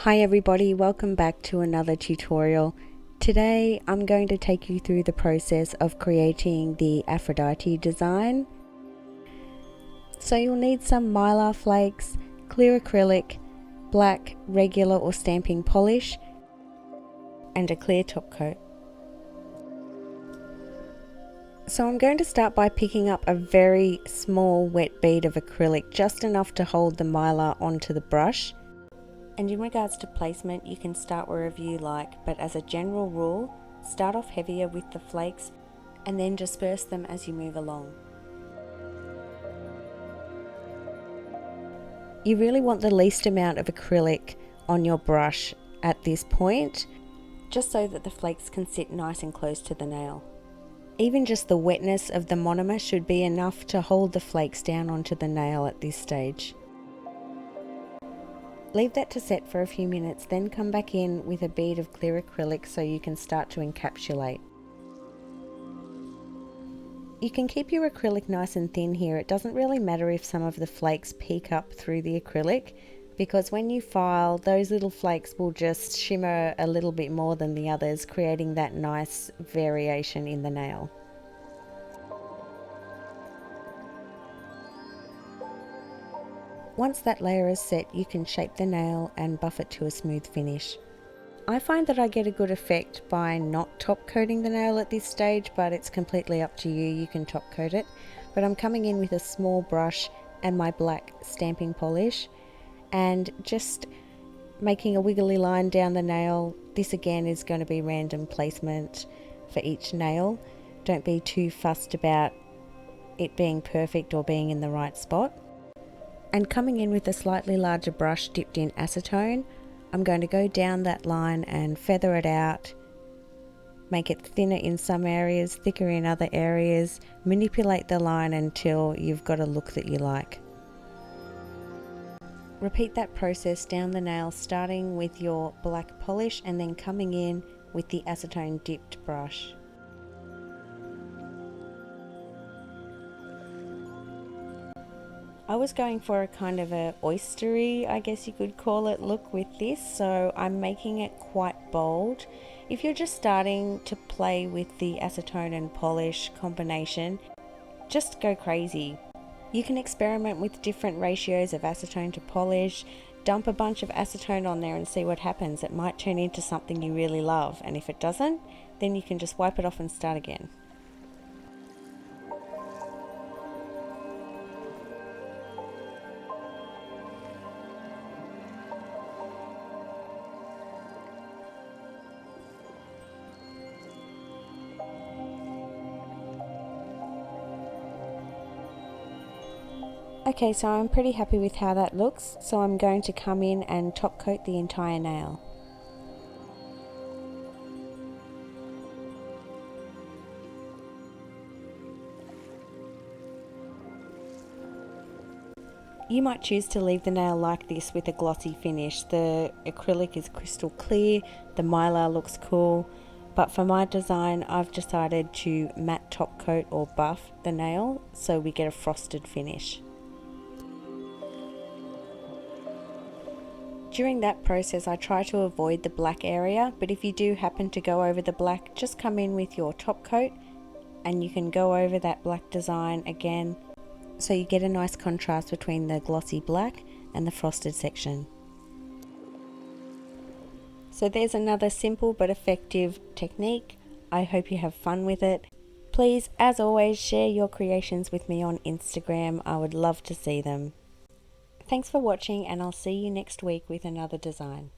Hi everybody, welcome back to another tutorial. Today I'm going to take you through the process of creating the Aphrodite design. So you'll need some mylar flakes, clear acrylic, black, regular or stamping polish, and a clear top coat. So I'm going to start by picking up a very small wet bead of acrylic, just enough to hold the mylar onto the brush. And in regards to placement, you can start wherever you like, but as a general rule, start off heavier with the flakes and then disperse them as you move along. You really want the least amount of acrylic on your brush at this point, just so that the flakes can sit nice and close to the nail. Even just the wetness of the monomer should be enough to hold the flakes down onto the nail at this stage. Leave that to set for a few minutes, then come back in with a bead of clear acrylic so you can start to encapsulate. You can keep your acrylic nice and thin here. It doesn't really matter if some of the flakes peek up through the acrylic, because when you file, those little flakes will just shimmer a little bit more than the others, creating that nice variation in the nail. Once that layer is set, you can shape the nail and buff it to a smooth finish. I find that I get a good effect by not top coating the nail at this stage, but it's completely up to you. You can top coat it. But I'm coming in with a small brush and my black stamping polish and just making a wiggly line down the nail. This again is going to be random placement for each nail. Don't be too fussed about it being perfect or being in the right spot. And coming in with a slightly larger brush dipped in acetone, I'm going to go down that line and feather it out, make it thinner in some areas, thicker in other areas, manipulate the line until you've got a look that you like. Repeat that process down the nail, starting with your black polish and then coming in with the acetone dipped brush. I was going for a kind of a oystery, I guess you could call it, look with this, so I'm making it quite bold. If you're just starting to play with the acetone and polish combination, just go crazy. You can experiment with different ratios of acetone to polish, dump a bunch of acetone on there and see what happens. It might turn into something you really love, and if it doesn't, then you can just wipe it off and start again. Okay, so I'm pretty happy with how that looks, so I'm going to come in and top coat the entire nail. You might choose to leave the nail like this with a glossy finish. The acrylic is crystal clear, the mylar looks cool, but for my design I've decided to matte top coat or buff the nail so we get a frosted finish. During that process I try to avoid the black area, but if you do happen to go over the black, just come in with your top coat and you can go over that black design again, so you get a nice contrast between the glossy black and the frosted section. So there's another simple but effective technique. I hope you have fun with it. Please, as always, share your creations with me on Instagram. I would love to see them. Thanks for watching, and I'll see you next week with another design.